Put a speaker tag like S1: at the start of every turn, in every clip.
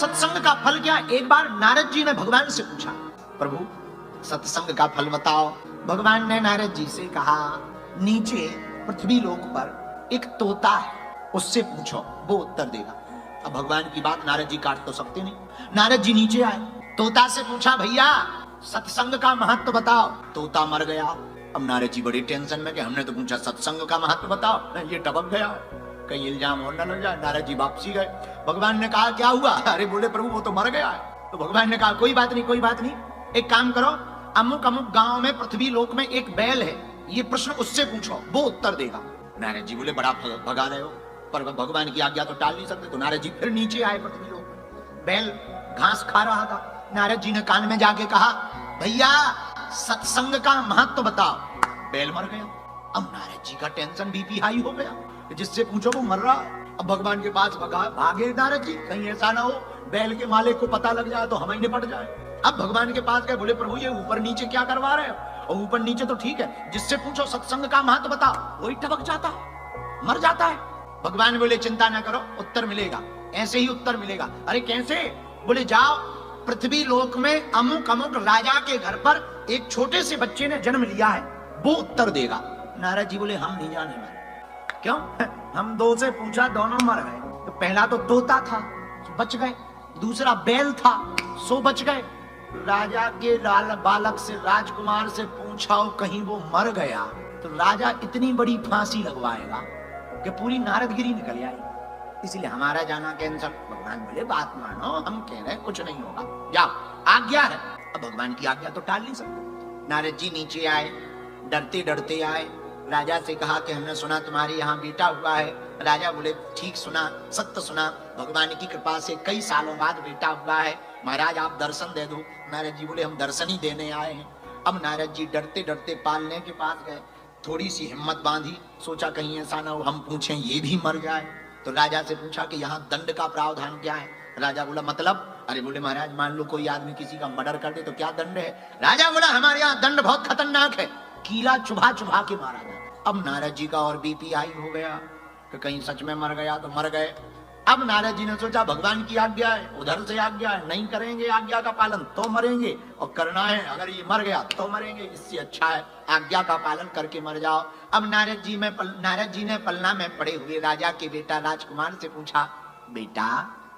S1: सत्संग का फल क्या? एक बार नारद जी ने भगवान से पूछा, प्रभु सत्संग का फल बताओ। भगवान ने नारद जी से कहा, नीचे पृथ्वी लोक पर एक तोता है, उससे पूछो, वो उत्तर देगा। अब भगवान की बात नारद जी काट तो सकते नहीं। नारद जी नीचे आए, तोता से पूछा, भैया सत्संग का महत्व बताओ। तोता मर गया। अब नारद जी बड़ी टेंशन में कि हमने तो पूछा सत्संग का महत्व बताओ, ये टपक गया, कहीं इल्जाम और न लग जाए। नारद जी वापसी गए। भगवान ने कहा, क्या हुआ? अरे बोले, प्रभु वो तो मर गया है। तो भगवान ने कहा, कोई बात नहीं, कोई बात नहीं, एक काम करो, अमुक अमुक गांव में पृथ्वी लोक में एक बैल है, ये प्रश्न उससे पूछो, वो उत्तर देगा। नारद जी बोले, बड़ा भगा रहे हो, पर भगवान की आज्ञा तो टाल नहीं सकते। तो नारद जी फिर नीचे आए पृथ्वी लोक में। बैल घास खा रहा था। नारद जी ने कान में जाके कहा, भैया सत्संग का महत्व बताओ। बैल मर गया। अब नारद जी का टेंशन, बीपी हाई हो गया, जिससे पूछो वो मर रहा। अब भगवान के पास भागे नारद जी, कहीं ऐसा ना हो बैल के मालिक को पता लग जाए तो हम ही निपट जाए। अब भगवान के पास गए, बोले, प्रभु ये ऊपर नीचे क्या करवा रहे हो? और ऊपर नीचे तो ठीक है, जिससे पूछो सत्संग का महत्व बताओ, वही टपक जाता है, मर जाता है। भगवान बोले, चिंता ना करो, उत्तर मिलेगा, ऐसे ही उत्तर मिलेगा। अरे कैसे? बोले, जाओ पृथ्वी लोक में अमुक अमुक राजा के घर पर एक छोटे से बच्चे ने जन्म लिया है, वो उत्तर देगा। नारद जी बोले, हम नहीं जाने वाले। क्यों? हम दो से पूछा, दोनों मर गए। तो पहला तो तोता था, बच गए, दूसरा बैल था, सो बच गए। राजा के बालक से, राजकुमार से पूछाओ, कहीं वो मर गया तो राजा इतनी बड़ी फांसी लगवाएगा कि पूरी नारदगिरी निकल आई। इसलिए हमारा जाना कैंसल। भगवान बोले, बात मानो, हम कह रहे कुछ नहीं होगा, जाओ, आज्ञा है। अब भगवान की आज्ञा तो टाल नहीं सकते। नारद जी नीचे आए, डरते डरते आए। राजा से कहा कि हमने सुना तुम्हारे यहाँ बेटा हुआ है। राजा बोले, ठीक सुना, सत्य सुना, भगवान की कृपा से कई सालों बाद बेटा हुआ है, महाराज आप दर्शन दे दो। नारद जी बोले, हम दर्शन ही देने आए हैं। अब नारद जी डरते डरते पालने के पास गए, थोड़ी सी हिम्मत बांधी, सोचा कहीं ऐसा ना हो हम पूछें ये भी मर जाए। तो राजा से पूछा कि यहाँ दंड का प्रावधान क्या है? राजा बोला, मतलब? अरे बोले, महाराज मान लो कोई आदमी किसी का मर्डर कर दे तो क्या दंड है? राजा बोला, हमारे यहाँ दंड बहुत खतरनाक है, कीला चुभा चुभा के मारा जाए। अब नारद जी का और बीपी हाई हो गया कि कहीं सच में मर गया तो मर गए। अब नारद जी ने सोचा, भगवान की आज्ञा है, उधर से आज्ञा है, नहीं करेंगे आज्ञा का पालन तो मरेंगे, और करना है अगर ये मर गया तो मरेंगे, इससे अच्छा है आज्ञा का पालन करके मर जाओ। अब नारद जी ने पलना में पड़े हुए राजा के बेटा राजकुमार से पूछा, बेटा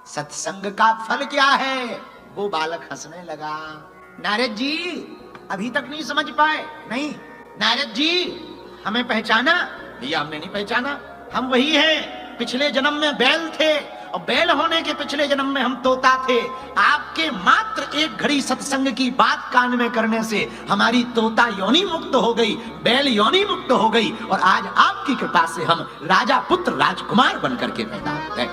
S1: सत्संग का फल क्या है? वो बालक हंसने लगा। नारद जी अभी तक नहीं समझ पाए? नहीं। नारद जी हमें पहचाना? भैया हमने नहीं पहचाना, हम वही हैं, पिछले जन्म में बैल थे और बैल होने के पिछले जन्म में हम तोता थे। आपके मात्र एक घड़ी सत्संग की बात कान में करने से हमारी तोता योनि मुक्त हो गई, बैल योनि मुक्त हो गई, और आज आपकी कृपा से हम राजा पुत्र राजकुमार बनकर के पैदा हो गए।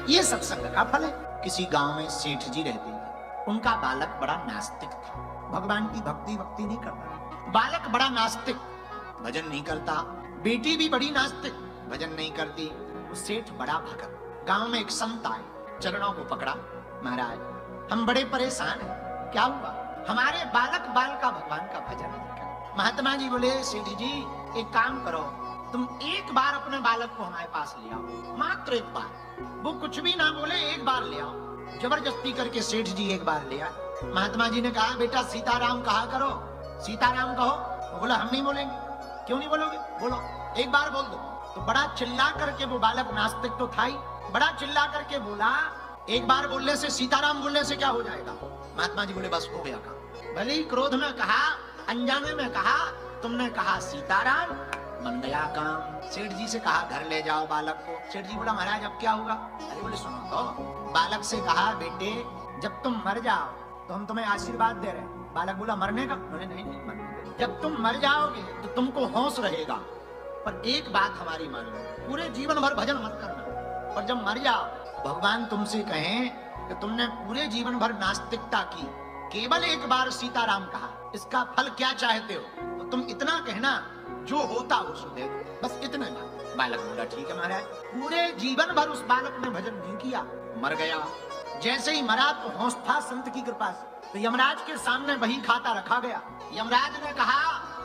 S1: ये सत्संग का फल है। किसी गांव में सेठ जी रहते थे, उनका बालक बड़ा नास्तिक था, भगवान की भक्ति नहीं करता। बालक बड़ा नास्तिक, भजन नहीं करता, बेटी भी बड़ी नास्तिक, भजन नहीं करती। सेठ बड़ा भगत। गांव में एक संत आए, चरणों को पकड़ा, महाराज हम बड़े परेशान हैं, क्या हुआ? हमारे बालक बाल का भगवान का भजन नहीं कर। महात्मा जी बोले, सेठ जी एक काम करो, तुम एक बार अपने बालक को हमारे पास ले आओ, मात्र एक बार, वो कुछ भी ना बोले, एक बार ले आओ। जबरदस्ती करके सेठ जी एक बार ले आए। महात्मा जी ने कहा, बेटा सीताराम कहा करो, सीताराम कहो। बोला, हम नहीं बोलेंगे। क्यों नहीं बोलोगे? बोलो, एक बार बोल दो। तो बड़ा चिल्ला करके, वो बालक नास्तिक तो था ही, बड़ा चिल्ला करके बोला, एक बार बोलने से, सीताराम बोलने से क्या हो जाएगा? महात्मा जी बोले, बस हो गया काम। भले ही क्रोध में कहा, अनजाने में कहा, तुमने कहा सीताराम, बन गया काम। सेठ जी से कहा, घर ले जाओ बालक को। सेठ जी बोला, महाराज अब क्या होगा? अरे बोले, सुनो तो। बालक से कहा, बेटे जब तुम मर जाओ तो हम तुम्हें आशीर्वाद दे रहे हैं। बालक बोला, मरने का? बोले, नहीं मरने का। जब तुम मर जाओगे तो तुमको होश रहेगा, पर एक बात हमारी मान लो, पूरे जीवन भर भजन मत करना, और जब मर जाओ भगवान तुमसे कहें कि तुमने पूरे जीवन भर नास्तिकता की, केवल एक बार सीताराम कहा, इसका फल क्या चाहते हो? तो तुम इतना कहना, जो होता वो सुने, बस इतना ना। बालक बोला, ठीक है महाराज। पूरे जीवन भर उस बालक ने भजन नहीं किया, मर गया। जैसे ही मरा तो होश था संत की कृपा से, तो यमराज के सामने वही खाता रखा गया। यमराज ने कहा,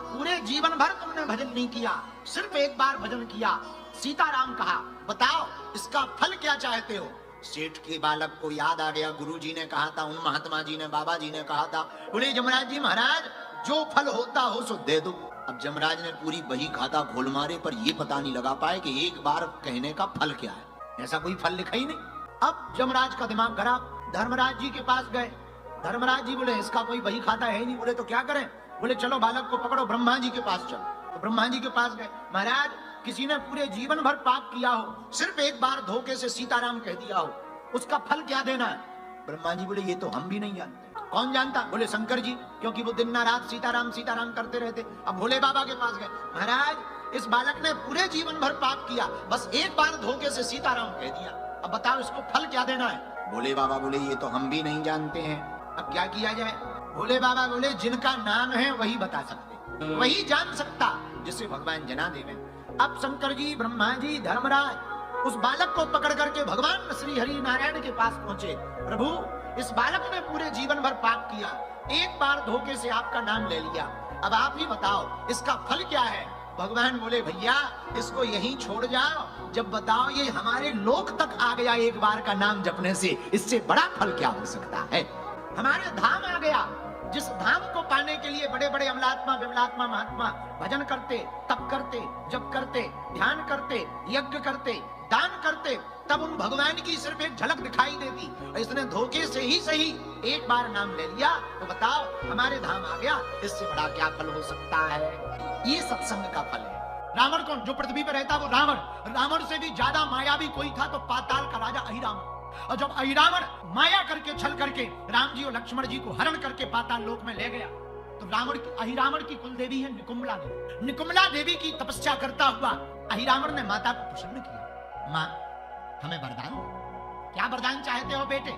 S1: पूरे जीवन भर तुमने भजन नहीं किया, सिर्फ एक बार भजन किया, सीताराम कहा, बताओ इसका फल क्या चाहते हो? सेठ के बालक को याद आ गया, गुरुजी ने कहा था, उन महात्मा जी ने, बाबा जी ने कहा था, बोले जमराज जी महाराज जो फल होता हो सो दे दो। अब जमराज ने पूरी बही खाता खोल मारे पर ये पता नहीं लगा पाए कि एक बार कहने का फल क्या है। ऐसा कोई फल लिखा ही नहीं। अब जमराज का दिमाग खराब, धर्मराज जी के पास गए। धर्मराज जी बोले इसका कोई बही खाता है ही नहीं। बोले तो क्या करें? बोले चलो बालक को पकड़ो, ब्रह्मा जी के पास चलो। तो ब्रह्मा जी के पास गए। महाराज किसी ने पूरे जीवन भर पाप किया हो, सिर्फ एक बार धोखे से सीताराम कह दिया हो, उसका फल क्या देना है? ब्रह्मा जी बोले ये तो हम भी नहीं जानते। कौन जानता? बोले शंकर जी, क्योंकि वो दिन ना रात सीताराम सीताराम करते रहते। अब भोले बाबा के पास गए। महाराज इस बालक ने पूरे जीवन भर पाप किया, बस एक बार धोखे से सीताराम कह दिया, अब बताओ इसको फल क्या देना है? भोले बाबा बोले ये तो हम भी नहीं जानते हैं, अब क्या किया जाए? भोले बाबा बोले जिनका नाम है वही बता सकते, वही जान सकता जिसे भगवान जना देवे। अब शंकर जी, ब्रह्मा जी, धर्मराज उस बालक को पकड़ करके भगवान श्री हरि नारायण के पास पहुंचे। प्रभु इस बालक ने पूरे जीवन भर पाप किया, एक बार धोखे से आपका नाम ले लिया, अब आप ही बताओ इसका फल क्या है? भगवान बोले भैया इसको यहीं छोड़ जाओ, जब बताओ ये हमारे लोक तक आ गया एक बार का नाम जपने से, इससे बड़ा फल क्या हो सकता है? हमारे धाम आ गया, जिस धाम को पाने के लिए बड़े बड़े अमलात्मा विमलात्मा महात्मा भजन करते, तप करते, जप करते, ध्यान करते, यज्ञ करते, दान करते, तब उन भगवान की सिर्फ एक झलक दिखाई देती। इसने धोखे से ही सही एक बार नाम ले लिया, तो बताओ हमारे धाम आ गया, इससे बड़ा क्या फल हो सकता है? ये सत्संग का फल है। रावण कौन? जो पृथ्वी पर रहता वो रावण। रावण से भी ज्यादा मायावी कोई था तो पाताल का राजा अहिरावण। और जब अहिरावण माया करके, छल करके राम जी और लक्ष्मण जी को हरण करके पाताल लोक में ले गया, तो अहिरावण की कुल देवी है निकुम्बला देवी। निकुम्बला देवी की तपस्या करता हुआ अहिरावण ने माता को प्रसन्न किया। माँ हमें वरदान दो। क्या वरदान चाहते हो बेटे?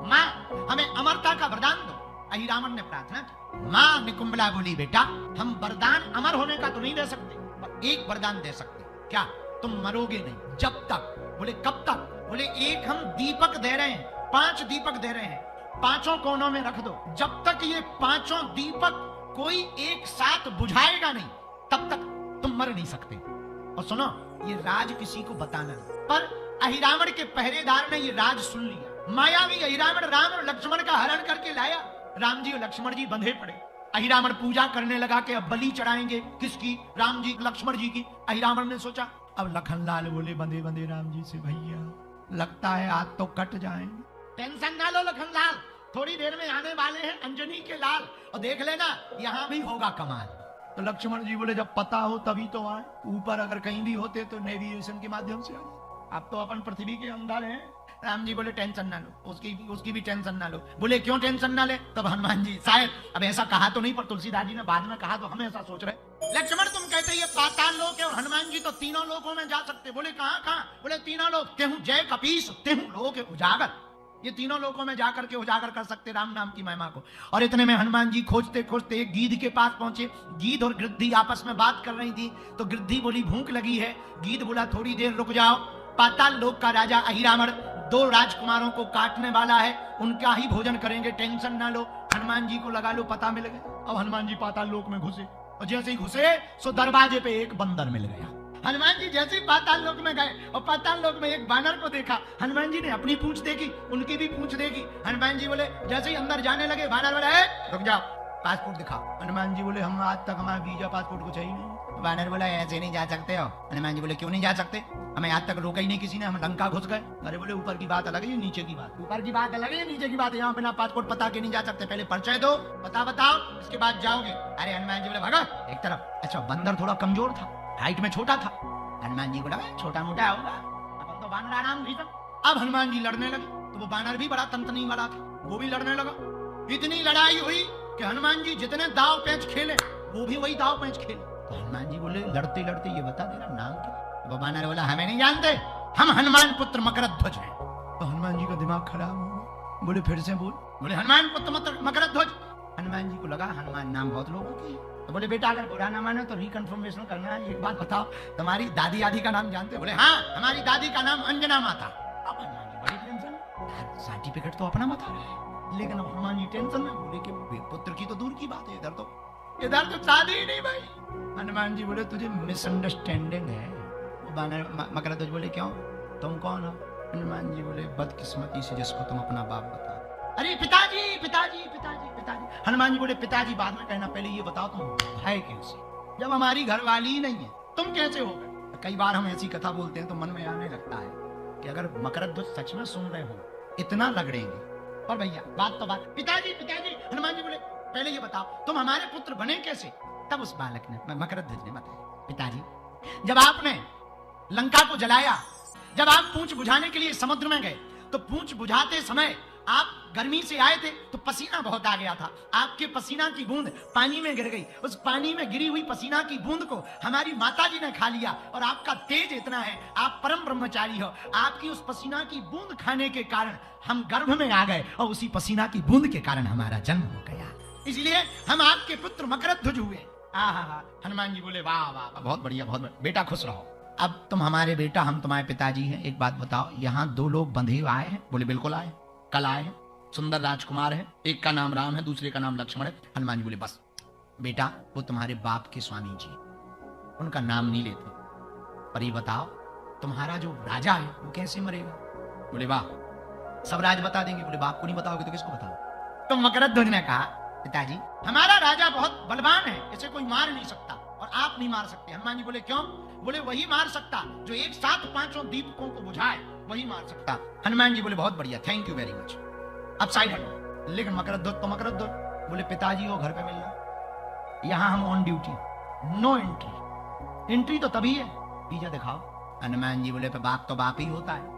S1: माँ हमें अमरता का वरदान दो। अहिरावण ने प्रार्थना की। माँ निकुम्बला बोली बेटा हम वरदान अमर होने का तो नहीं दे सकते, पर एक वरदान दे सकते। क्या? तुम मरोगे नहीं जब तक। बोले कब तक? बोले एक हम दीपक दे रहे हैं, 5 दीपक दे रहे हैं, 5 कोनों में रख दो, जब तक ये 5 दीपक कोई एक साथ बुझाएगा नहीं तब तक तुम मर नहीं सकते। और सुनो ये राज किसी को बताना नहीं। पर अहिरावण के पहरेदार ने ये राज सुन लिया। मायावी अहिरावण राम और लक्ष्मण का हरण करके लाया। राम जी और लक्ष्मण जी बंधे पड़े। अहिरावण पूजा करने लगा कि अब बलि चढ़ाएंगे। किसकी? राम जी लक्ष्मण जी की। अहिरावण ने सोचा अब लखनलाल बोले बंधे बंधे राम जी से, भैया लगता है आज तो कट जाएंगे। टेंशन ना लो लखनलाल, थोड़ी देर में आने वाले हैं अंजनी के लाल, और देख लेना यहाँ भी होगा कमाल। तो लक्ष्मण जी बोले जब पता हो तभी तो आए, ऊपर अगर कहीं भी होते तो नेविगेशन के माध्यम से आए, आप तो अपन पृथ्वी के अंदर हैं। राम जी बोले टेंशन ना लो, उसकी भी टेंशन ना लो। बोले क्यों टेंशन ना ले? तब हनुमान जी, शायद अब ऐसा कहा तो नहीं पर तुलसीदास जी ने बाद में कहा तो हम ऐसा सोच रहे। लक्ष्मण तुम कहते ये पाताल लोक है और हनुमान जी तो तीनों लोकों में जा सकते। बोले कहां कहां? बोले तीनों लोक, तेहु जय कपीस तेहु लोक उजागर, ये तीनों लोकों में जाकर के उजागर कर सकते राम नाम की महिमा को। और इतने में हनुमान जी खोजते खोजते एक गीध के पास पहुंचे। गीध और गिद्धी आपस में बात कर रही थी, तो गिद्धी बोली भूख लगी है। गीध बोला थोड़ी देर रुक जाओ, पाताल लोक का राजा अहिरावण 2 राजकुमारों को काटने वाला है, उनका ही भोजन करेंगे, टेंशन ना लो। हनुमान जी को लगा लो पता मिल गया। अब हनुमान जी पाताल लोक में घुसे, और जैसे ही घुसे सो दरवाजे पे एक बंदर मिल गया। हनुमान जी जैसे ही पाताल लोक में गए और पाताल लोक में एक बानर को देखा, हनुमान जी ने अपनी पूंछ देखी, उनकी भी पूंछ देखी। हनुमान जी बोले जैसे ही अंदर जाने लगे, बानर बोले रुक जाओ पासपोर्ट दिखाओ। हनुमान जी बोले हम आज तक हमारा वीजा पासपोर्ट कुछ है ही नहीं। बानर बोला ऐसे नहीं जा सकते हो। हनुमान जी बोले क्यों नहीं जा सकते? हमें आज तक रोका ही नहीं किसी ने, हम लंका घुस गए। अरे बोले ऊपर की बात अलग है, नीचे की बात। ऊपर की बात अलग है, नीचे की बात। यहाँ बिना पासपोर्ट पता के नहीं जा सकते, पहले परिचय दो, बताओ इसके बाद जाओगे। अरे हनुमान जी बोले भागा एक तरफ। अच्छा बंदर थोड़ा कमजोर था, हाइट में छोटा था। हनुमान जी बोला छोटा मोटा होगा, अपन तो बानर आराम भी था। अब हनुमान जी लड़ने लगे, तो वो बानर भी बड़ा तंतनी वाला था, वो भी लड़ने लगा। इतनी लड़ाई हुई कि हनुमान जी जितने दाव पेंच खेले वो भी वही दाव पेंच खेले। तो हनुमान जी बोले लड़ते लड़ते ये बता देना नाम क्या? वो बानर बोला हमें नहीं जानते, हम हनुमान पुत्र मकरध्वज हैं। तो हनुमान जी का दिमाग खराब हो गया। बोले फिर से बोल। बोले हनुमान पुत्र मकरध्वज। हनुमान जी को लगा हनुमान नाम बहुत लोगों की। तो बोले बेटा अगर बुरा ना माने तो रिकन्फर्मेशन करना है, एक बात बताओ तुम्हारी दादी आदि का नाम जानते? बोले हाँ हमारी दादी का नाम अंजना माता। अब हनुमान जी बड़ी टेंशन, सर्टिफिकेट तो अपना बता रहे हैं, लेकिन अब हनुमान जी टेंशन में। बोले कि पुत्र की तो दूर की बात है, इधर तो शादी ही नहीं भाई। हनुमान जी बोले तुझे मिसअंडरस्टैंडिंग है। बानर मकरध्वज बोले क्यों, तुम कौन हो? हनुमान जी बोले बदकिस्मती से जिसको तुम अपना बाप बता। अरे पिताजी पिताजी पिताजी पिताजी। हनुमान जी बोले पिताजी बाद में कहना, पहले ये बताओ तुम है कैसे, जब हमारी घरवाली ही नहीं है तुम कैसे हो गए। कई बार हम ऐसी कथा बोलते हैं तो मन में आने लगता है कि अगर मकरध्वज सच में सुन रहे हो इतना लगड़ेंगे। और भैया बात तो बात, पिताजी पिताजी। हनुमान जी बोले पहले ये बताओ तुम हमारे पुत्र बने कैसे। तब उस बालक ने, मकरध्वज ने बताया, पिताजी जब आपने लंका को जलाया, जब आप पूंछ बुझाने के लिए समुद्र में गए, तो पूंछ बुझाते समय आप गर्मी से आए थे तो पसीना बहुत आ गया था, आपके पसीना की बूंद पानी में गिर गई। उस पानी में गिरी हुई पसीना की बूंद को हमारी माता जी ने खा लिया, और आपका तेज इतना है, आप परम ब्रह्मचारी हो, आपकी उस पसीना की बूंद खाने के कारण हम गर्भ में आ गए, और उसी पसीना की बूंद के कारण हमारा जन्म हो गया, इसलिए हम आपके पुत्र मकरध्वज हुए। हनुमान जी बोले वाह वाह वाह, बहुत बढ़िया बहुत बढ़िया, बेटा खुश रहो। अब तुम हमारे बेटा, हम तुम्हारे पिताजी हैं, एक बात बताओ, यहाँ 2 लोग बंधे आए हैं। बोले बिल्कुल आए, कल आए हैं, सुंदर राजकुमार है, एक का नाम राम है, दूसरे का नाम लक्ष्मण है। हनुमान जी बोले बस बेटा, वो तुम्हारे बाप के स्वामी जी, उनका नाम नहीं लेते, पर ये बताओ तुम्हारा जो राजा है वो कैसे मरेगा। बोले वाह, सब राज बता देंगे। बोले बाप को नहीं बताओगे तो किसको बताओ। तो मकरध्वज ने कहा पिताजी हमारा राजा बहुत बलवान है, इसे कोई मार नहीं सकता, और आप नहीं मार सकते। हनुमान जी बोले क्यों। बोले वही मार सकता जो एक साथ 5 दीपकों को बुझाए, वही मार सकता। हनुमान जी बोले बहुत बढ़िया, थैंक यू वेरी मच, अब साइड हटो। लेकिन मकरध्वज तो मकरध्वज बोले पिताजी वो घर पे मिलना, यहाँ हम on duty, no entry. Entry तो तभी है, वीजा दिखाओ। हनुमान जी बोले बाप तो बाप ही होता है।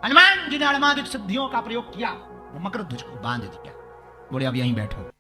S1: हनुमान जी ने अणमादिक सिद्धियों का प्रयोग किया, वो मकरध्वज को बांध दिया। बोले अब यहीं बैठो।